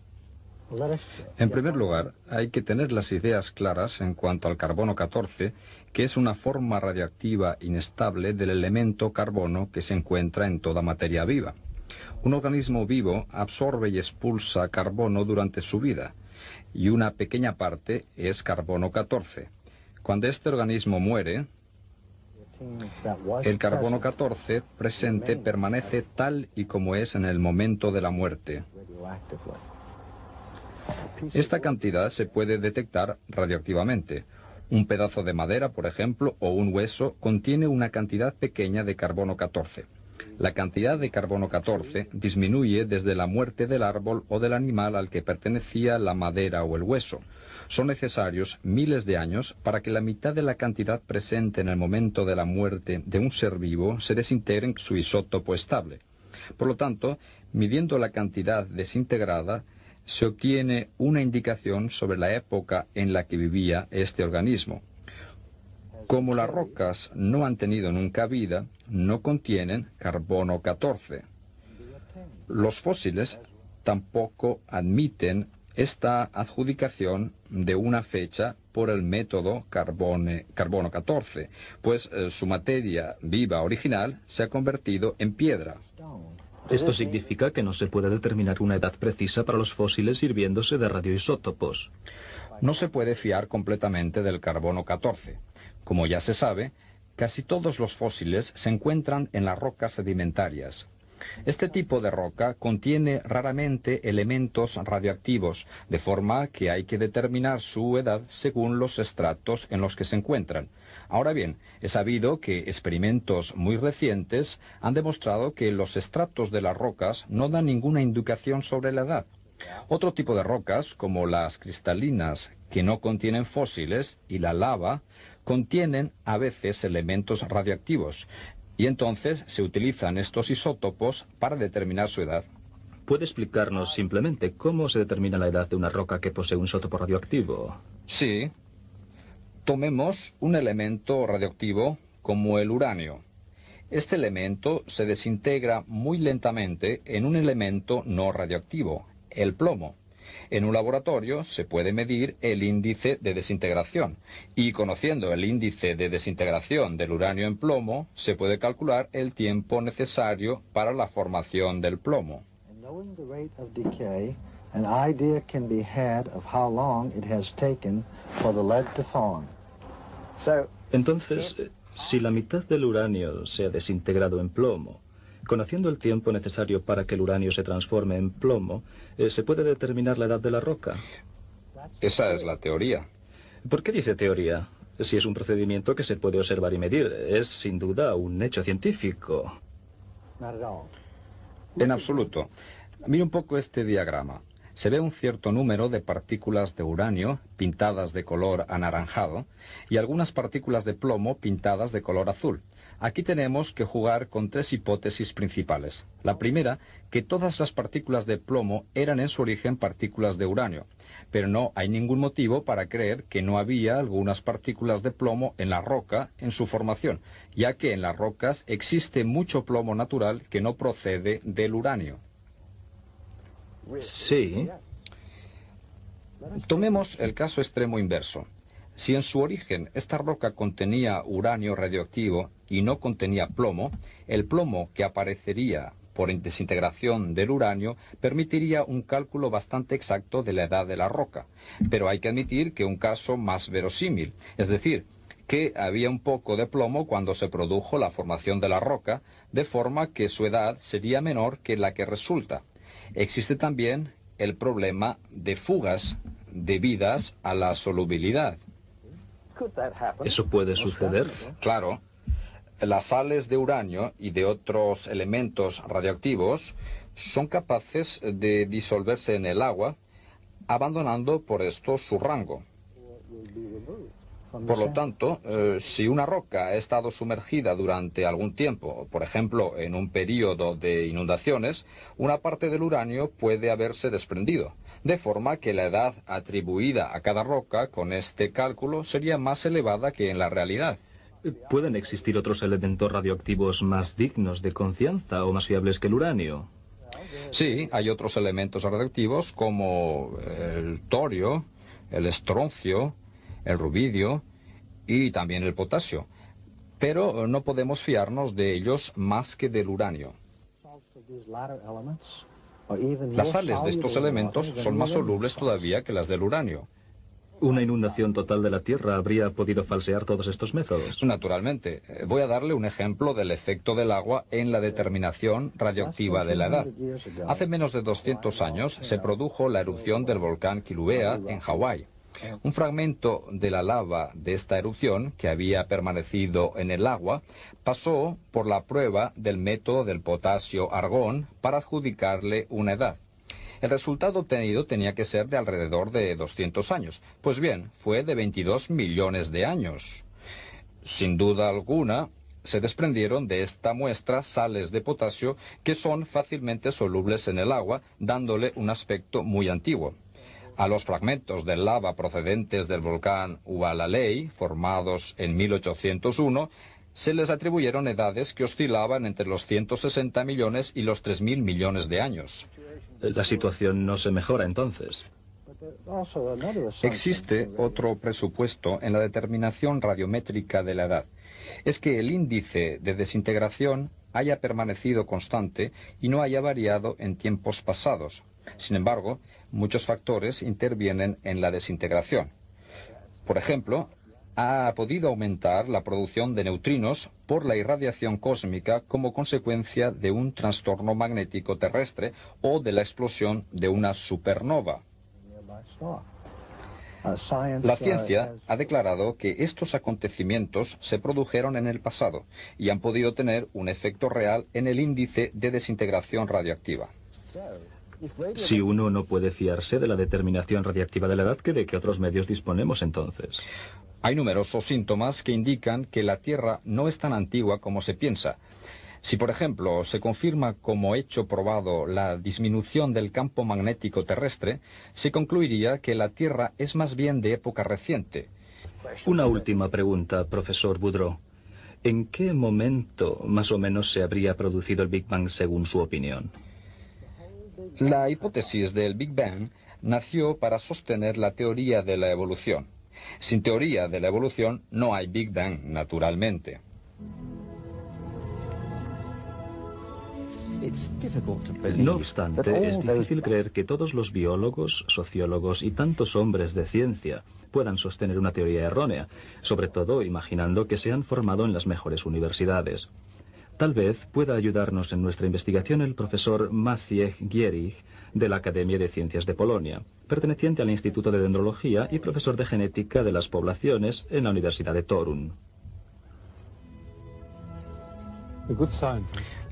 En primer lugar, hay que tener las ideas claras en cuanto al carbono 14, que es una forma radiactiva inestable del elemento carbono que se encuentra en toda materia viva. Un organismo vivo absorbe y expulsa carbono durante su vida, y una pequeña parte es carbono 14. Cuando este organismo muere, el carbono 14 presente permanece tal y como es en el momento de la muerte. Esta cantidad se puede detectar radioactivamente. Un pedazo de madera, por ejemplo, o un hueso contiene una cantidad pequeña de carbono 14. La cantidad de carbono 14 disminuye desde la muerte del árbol o del animal al que pertenecía la madera o el hueso. Son necesarios miles de años para que la mitad de la cantidad presente en el momento de la muerte de un ser vivo se desintegre en su isótopo estable. Por lo tanto, midiendo la cantidad desintegrada, se obtiene una indicación sobre la época en la que vivía este organismo. Como las rocas no han tenido nunca vida, no contienen carbono 14. Los fósiles tampoco admiten esta adjudicación de una fecha por el método carbono 14, pues su materia viva original se ha convertido en piedra. Esto significa que no se puede determinar una edad precisa para los fósiles sirviéndose de radioisótopos. No se puede fiar completamente del carbono 14. Como ya se sabe, casi todos los fósiles se encuentran en las rocas sedimentarias. Este tipo de roca contiene raramente elementos radioactivos, de forma que hay que determinar su edad según los estratos en los que se encuentran. Ahora bien, es sabido que experimentos muy recientes han demostrado que los estratos de las rocas no dan ninguna indicación sobre la edad. Otro tipo de rocas, como las cristalinas, que no contienen fósiles, y la lava, contienen a veces elementos radioactivos, y entonces se utilizan estos isótopos para determinar su edad. ¿Puede explicarnos simplemente cómo se determina la edad de una roca que posee un isótopo radioactivo? Sí. Tomemos un elemento radioactivo como el uranio. Este elemento se desintegra muy lentamente en un elemento no radioactivo, el plomo. En un laboratorio se puede medir el índice de desintegración y conociendo el índice de desintegración del uranio en plomo, se puede calcular el tiempo necesario para la formación del plomo. Knowing the rate of decay, an idea can be had of how long it has taken for the lead to form. Entonces, si la mitad del uranio se ha desintegrado en plomo, conociendo el tiempo necesario para que el uranio se transforme en plomo, ¿se puede determinar la edad de la roca? Esa es la teoría. ¿Por qué dice teoría? Si es un procedimiento que se puede observar y medir, es sin duda un hecho científico. Not at all. En absoluto. Mire un poco este diagrama. Se ve un cierto número de partículas de uranio pintadas de color anaranjado y algunas partículas de plomo pintadas de color azul. Aquí tenemos que jugar con tres hipótesis principales. La primera, que todas las partículas de plomo eran en su origen partículas de uranio, pero no hay ningún motivo para creer que no había algunas partículas de plomo en la roca en su formación, ya que en las rocas existe mucho plomo natural que no procede del uranio. Sí. Tomemos el caso extremo inverso. Si en su origen esta roca contenía uranio radioactivo y no contenía plomo, el plomo que aparecería por desintegración del uranio permitiría un cálculo bastante exacto de la edad de la roca. Pero hay que admitir que un caso más verosímil, es decir, que había un poco de plomo cuando se produjo la formación de la roca, de forma que su edad sería menor que la que resulta. Existe también el problema de fugas debidas a la solubilidad. ¿Eso puede suceder? Claro, las sales de uranio y de otros elementos radioactivos son capaces de disolverse en el agua, abandonando por esto su rango. Por lo tanto, si una roca ha estado sumergida durante algún tiempo, por ejemplo, en un período de inundaciones, una parte del uranio puede haberse desprendido, de forma que la edad atribuida a cada roca con este cálculo sería más elevada que en la realidad. ¿Pueden existir otros elementos radioactivos más dignos de confianza o más fiables que el uranio? Sí, hay otros elementos radioactivos como el torio, el estroncio, el rubidio y también el potasio, pero no podemos fiarnos de ellos más que del uranio. Las sales de estos elementos son más solubles todavía que las del uranio. ¿Una inundación total de la Tierra habría podido falsear todos estos métodos? Naturalmente. Voy a darle un ejemplo del efecto del agua en la determinación radioactiva de la edad. Hace menos de 200 años se produjo la erupción del volcán Kilauea en Hawái. Un fragmento de la lava de esta erupción, que había permanecido en el agua, pasó por la prueba del método del potasio-argón para adjudicarle una edad. El resultado obtenido tenía que ser de alrededor de 200 años. Pues bien, fue de 22 millones de años. Sin duda alguna, se desprendieron de esta muestra sales de potasio que son fácilmente solubles en el agua, dándole un aspecto muy antiguo. A los fragmentos de lava procedentes del volcán Hualalai, formados en 1801, se les atribuyeron edades que oscilaban entre los 160 millones y los 3.000 millones de años. La situación no se mejora entonces. Existe otro presupuesto en la determinación radiométrica de la edad. Es que el índice de desintegración haya permanecido constante y no haya variado en tiempos pasados. Sin embargo, muchos factores intervienen en la desintegración. Por ejemplo, ha podido aumentar la producción de neutrinos por la irradiación cósmica como consecuencia de un trastorno magnético terrestre o de la explosión de una supernova. La ciencia ha declarado que estos acontecimientos se produjeron en el pasado y han podido tener un efecto real en el índice de desintegración radioactiva. Si uno no puede fiarse de la determinación radiactiva de la edad, ¿de qué otros medios disponemos entonces? Hay numerosos síntomas que indican que la Tierra no es tan antigua como se piensa. Si, por ejemplo, se confirma como hecho probado la disminución del campo magnético terrestre, se concluiría que la Tierra es más bien de época reciente. Una última pregunta, profesor Boudreau. ¿En qué momento más o menos se habría producido el Big Bang según su opinión? La hipótesis del Big Bang nació para sostener la teoría de la evolución. Sin teoría de la evolución no hay Big Bang, naturalmente. No obstante, es difícil creer que todos los biólogos, sociólogos y tantos hombres de ciencia puedan sostener una teoría errónea, sobre todo imaginando que se han formado en las mejores universidades. Tal vez pueda ayudarnos en nuestra investigación el profesor Maciej Gierig de la Academia de Ciencias de Polonia, perteneciente al Instituto de Dendrología y profesor de Genética de las Poblaciones en la Universidad de Torun.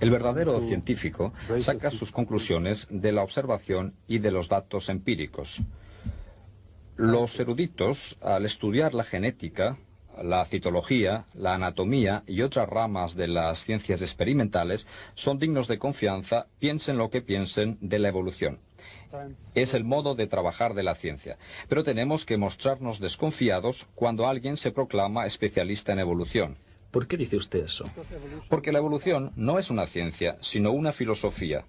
El verdadero científico saca sus conclusiones de la observación y de los datos empíricos. Los eruditos, al estudiar la genética, la citología, la anatomía y otras ramas de las ciencias experimentales, son dignos de confianza, piensen lo que piensen de la evolución. Es el modo de trabajar de la ciencia. Pero tenemos que mostrarnos desconfiados cuando alguien se proclama especialista en evolución. ¿Por qué dice usted eso? Porque la evolución no es una ciencia, sino una filosofía.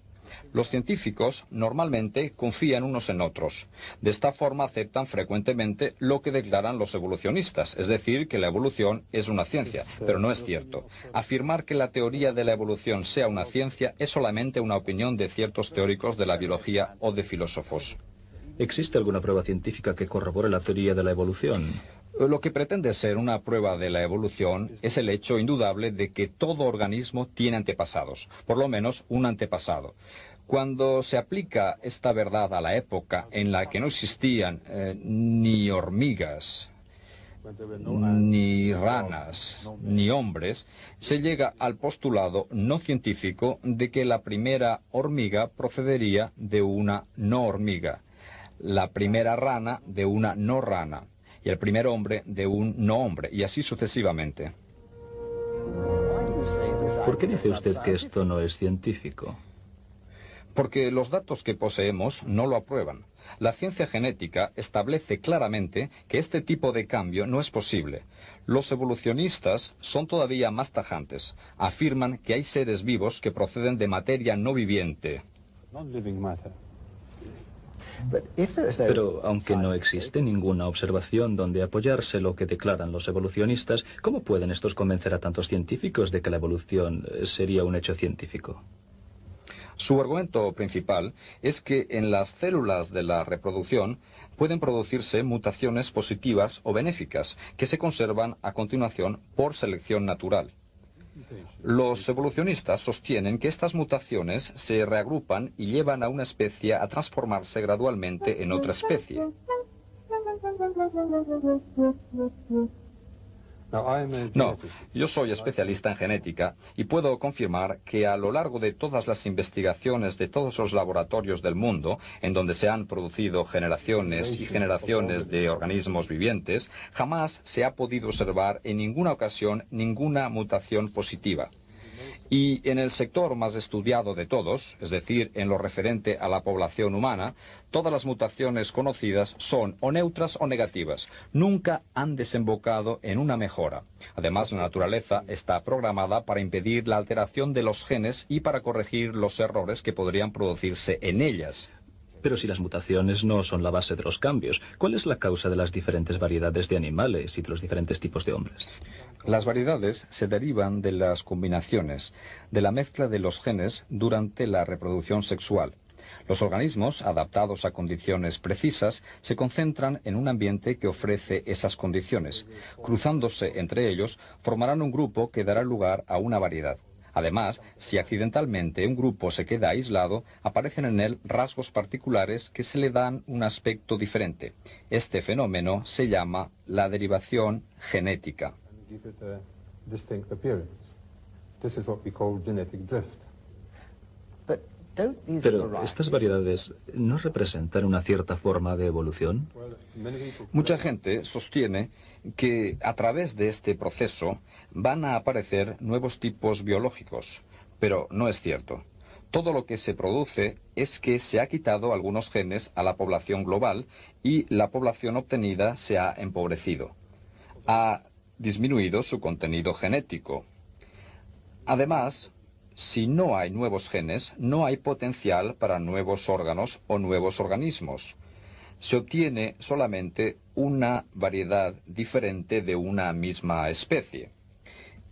Los científicos normalmente confían unos en otros. De esta forma aceptan frecuentemente lo que declaran los evolucionistas, es decir, que la evolución es una ciencia, pero no es cierto. Afirmar que la teoría de la evolución sea una ciencia es solamente una opinión de ciertos teóricos de la biología o de filósofos. ¿Existe alguna prueba científica que corrobore la teoría de la evolución? Lo que pretende ser una prueba de la evolución es el hecho indudable de que todo organismo tiene antepasados, por lo menos un antepasado. Cuando se aplica esta verdad a la época en la que no existían ni hormigas, ni ranas, ni hombres, se llega al postulado no científico de que la primera hormiga procedería de una no hormiga, la primera rana de una no rana, y el primer hombre de un no hombre, y así sucesivamente. ¿Por qué dice usted que esto no es científico? Porque los datos que poseemos no lo aprueban. La ciencia genética establece claramente que este tipo de cambio no es posible. Los evolucionistas son todavía más tajantes. Afirman que hay seres vivos que proceden de materia no viviente. Pero aunque no existe ninguna observación donde apoyarse lo que declaran los evolucionistas, ¿cómo pueden estos convencer a tantos científicos de que la evolución sería un hecho científico? Su argumento principal es que en las células de la reproducción pueden producirse mutaciones positivas o benéficas que se conservan a continuación por selección natural. Los evolucionistas sostienen que estas mutaciones se reagrupan y llevan a una especie a transformarse gradualmente en otra especie. No, yo soy especialista en genética y puedo confirmar que a lo largo de todas las investigaciones de todos los laboratorios del mundo, en donde se han producido generaciones y generaciones de organismos vivientes, jamás se ha podido observar en ninguna ocasión ninguna mutación positiva. Y en el sector más estudiado de todos, es decir, en lo referente a la población humana, todas las mutaciones conocidas son o neutras o negativas. Nunca han desembocado en una mejora. Además, la naturaleza está programada para impedir la alteración de los genes y para corregir los errores que podrían producirse en ellas. Pero si las mutaciones no son la base de los cambios, ¿cuál es la causa de las diferentes variedades de animales y de los diferentes tipos de hombres? Las variedades se derivan de las combinaciones, de la mezcla de los genes durante la reproducción sexual. Los organismos, adaptados a condiciones precisas, se concentran en un ambiente que ofrece esas condiciones. Cruzándose entre ellos, formarán un grupo que dará lugar a una variedad. Además, si accidentalmente un grupo se queda aislado, aparecen en él rasgos particulares que se le dan un aspecto diferente. Este fenómeno se llama la derivación genética. Give it a distinct appearance. This is what we call genetic drift. Pero estas variedades no representan una cierta forma de evolución. Mucha gente sostiene que a través de este proceso van a aparecer nuevos tipos biológicos, pero no es cierto. Todo lo que se produce es que se ha quitado algunos genes a la población global y la población obtenida se ha empobrecido. Ha disminuido su contenido genético. Además, si no hay nuevos genes, no hay potencial para nuevos órganos o nuevos organismos. Se obtiene solamente una variedad diferente de una misma especie.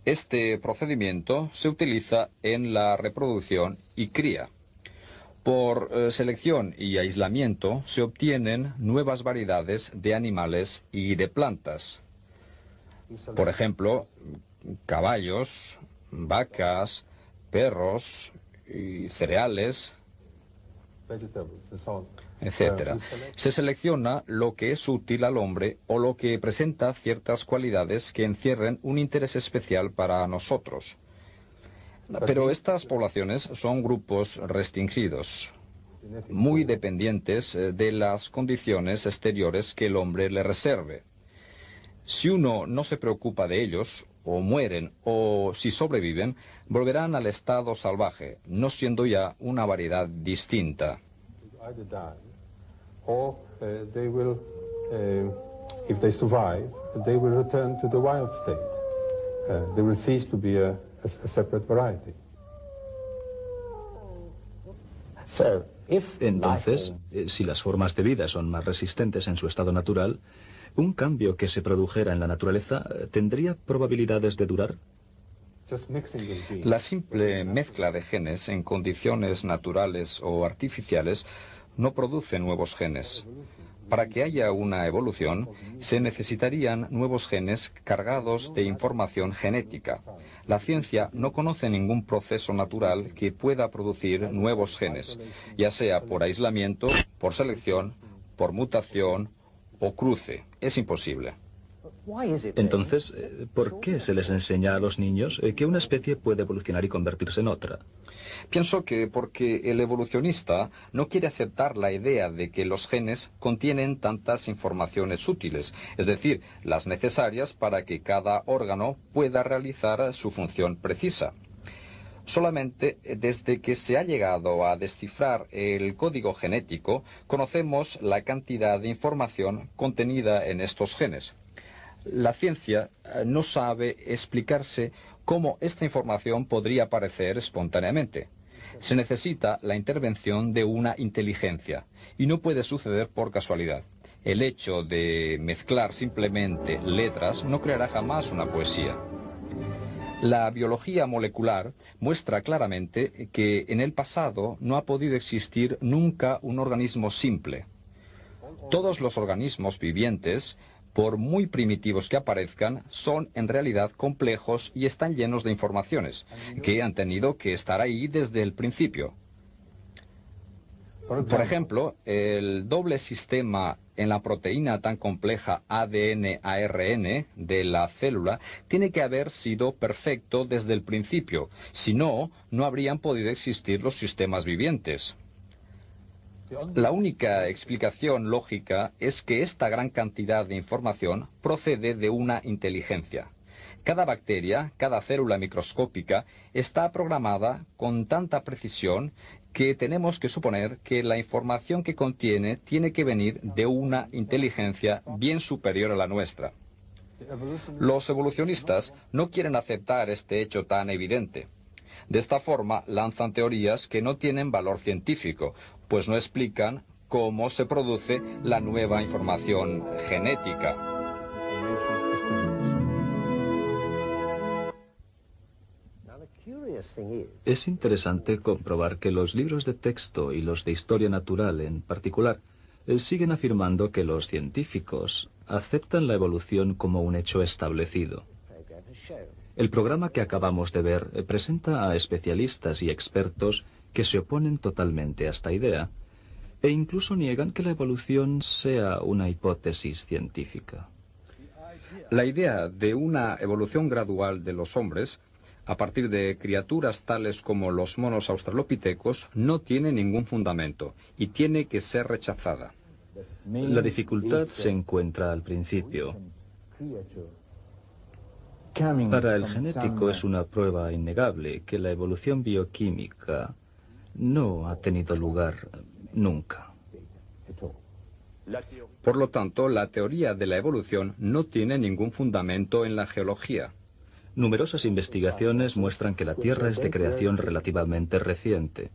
Este procedimiento se utiliza en la reproducción y cría. Por selección y aislamiento se obtienen nuevas variedades de animales y de plantas. Por ejemplo, caballos, vacas, perros y cereales, etc. Se selecciona lo que es útil al hombre o lo que presenta ciertas cualidades que encierren un interés especial para nosotros. Pero estas poblaciones son grupos restringidos, muy dependientes de las condiciones exteriores que el hombre le reserve. Si uno no se preocupa de ellos, o mueren, o si sobreviven, volverán al estado salvaje, no siendo ya una variedad distinta. Either die, or they will, if they survive, they will return to the wild state. They will cease to be a separate variety. Entonces, si las formas de vida son más resistentes en su estado natural, ¿un cambio que se produjera en la naturaleza tendría probabilidades de durar? La simple mezcla de genes en condiciones naturales o artificiales no produce nuevos genes. Para que haya una evolución, se necesitarían nuevos genes cargados de información genética. La ciencia no conoce ningún proceso natural que pueda producir nuevos genes, ya sea por aislamiento, por selección, por mutación o cruce. Es imposible. Entonces, ¿por qué se les enseña a los niños que una especie puede evolucionar y convertirse en otra? Pienso que porque el evolucionista no quiere aceptar la idea de que los genes contienen tantas informaciones útiles, es decir, las necesarias para que cada órgano pueda realizar su función precisa. Solamente desde que se ha llegado a descifrar el código genético, conocemos la cantidad de información contenida en estos genes. La ciencia no sabe explicarse cómo esta información podría aparecer espontáneamente. Se necesita la intervención de una inteligencia, y no puede suceder por casualidad. El hecho de mezclar simplemente letras no creará jamás una poesía. La biología molecular muestra claramente que en el pasado no ha podido existir nunca un organismo simple. Todos los organismos vivientes, por muy primitivos que aparezcan, son en realidad complejos y están llenos de informaciones, que han tenido que estar ahí desde el principio. Por ejemplo, el doble sistema en la proteína tan compleja ADN-ARN de la célula tiene que haber sido perfecto desde el principio, si no, no habrían podido existir los sistemas vivientes. La única explicación lógica es que esta gran cantidad de información procede de una inteligencia. Cada bacteria, cada célula microscópica está programada con tanta precisión que tenemos que suponer que la información que contiene tiene que venir de una inteligencia bien superior a la nuestra. Los evolucionistas no quieren aceptar este hecho tan evidente. De esta forma lanzan teorías que no tienen valor científico, pues no explican cómo se produce la nueva información genética. Es interesante comprobar que los libros de texto y los de historia natural en particular siguen afirmando que los científicos aceptan la evolución como un hecho establecido. El programa que acabamos de ver presenta a especialistas y expertos que se oponen totalmente a esta idea e incluso niegan que la evolución sea una hipótesis científica. La idea de una evolución gradual de los hombres a partir de criaturas tales como los monos australopitecos no tiene ningún fundamento y tiene que ser rechazada. La dificultad se encuentra al principio. Para el genético es una prueba innegable que la evolución bioquímica no ha tenido lugar nunca. Por lo tanto, la teoría de la evolución no tiene ningún fundamento en la geología. Numerosas investigaciones muestran que la Tierra es de creación relativamente reciente.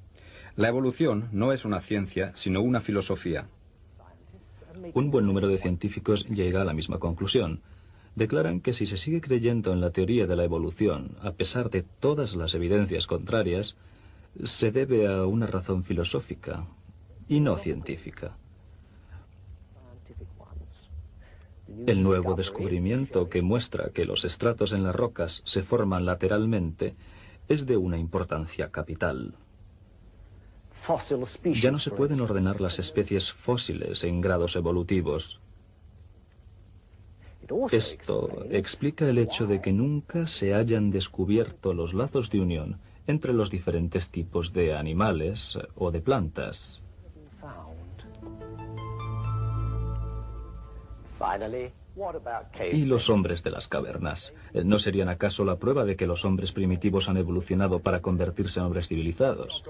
La evolución no es una ciencia, sino una filosofía. Un buen número de científicos llega a la misma conclusión. Declaran que si se sigue creyendo en la teoría de la evolución, a pesar de todas las evidencias contrarias, se debe a una razón filosófica y no científica. El nuevo descubrimiento que muestra que los estratos en las rocas se forman lateralmente es de una importancia capital. Ya no se pueden ordenar las especies fósiles en grados evolutivos. Esto explica el hecho de que nunca se hayan descubierto los lazos de unión entre los diferentes tipos de animales o de plantas. ¿Y los hombres de las cavernas? ¿No serían acaso la prueba de que los hombres primitivos han evolucionado para convertirse en hombres civilizados?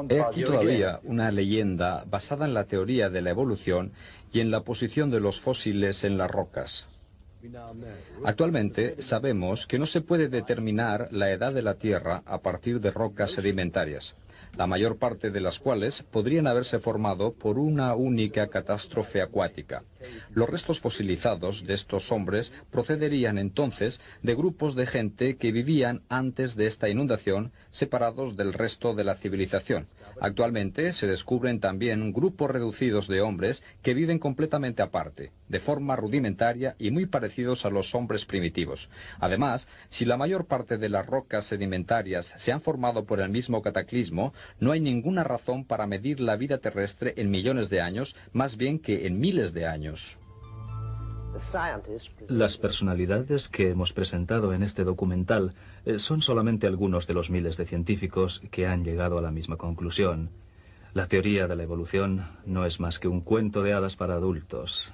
He aquí todavía una leyenda basada en la teoría de la evolución y en la posición de los fósiles en las rocas. Actualmente sabemos que no se puede determinar la edad de la Tierra a partir de rocas sedimentarias, la mayor parte de las cuales podrían haberse formado por una única catástrofe acuática. Los restos fosilizados de estos hombres procederían entonces de grupos de gente que vivían antes de esta inundación, separados del resto de la civilización. Actualmente se descubren también grupos reducidos de hombres que viven completamente aparte, de forma rudimentaria y muy parecidos a los hombres primitivos. Además, si la mayor parte de las rocas sedimentarias se han formado por el mismo cataclismo, no hay ninguna razón para medir la vida terrestre en millones de años, más bien que en miles de años. Las personalidades que hemos presentado en este documental son solamente algunos de los miles de científicos que han llegado a la misma conclusión. La teoría de la evolución no es más que un cuento de hadas para adultos.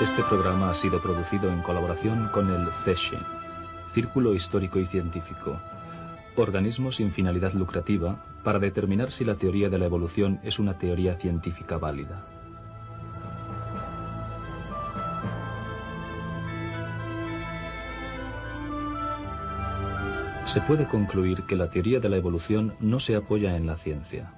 Este programa ha sido producido en colaboración con el CESCE, Círculo Histórico y Científico, organismo sin finalidad lucrativa para determinar si la teoría de la evolución es una teoría científica válida. Se puede concluir que la teoría de la evolución no se apoya en la ciencia.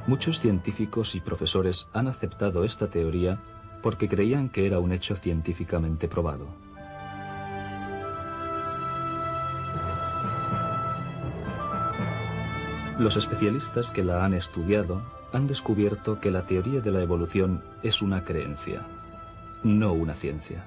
Muchos científicos y profesores han aceptado esta teoría porque creían que era un hecho científicamente probado. Los especialistas que la han estudiado han descubierto que la teoría de la evolución es una creencia, no una ciencia.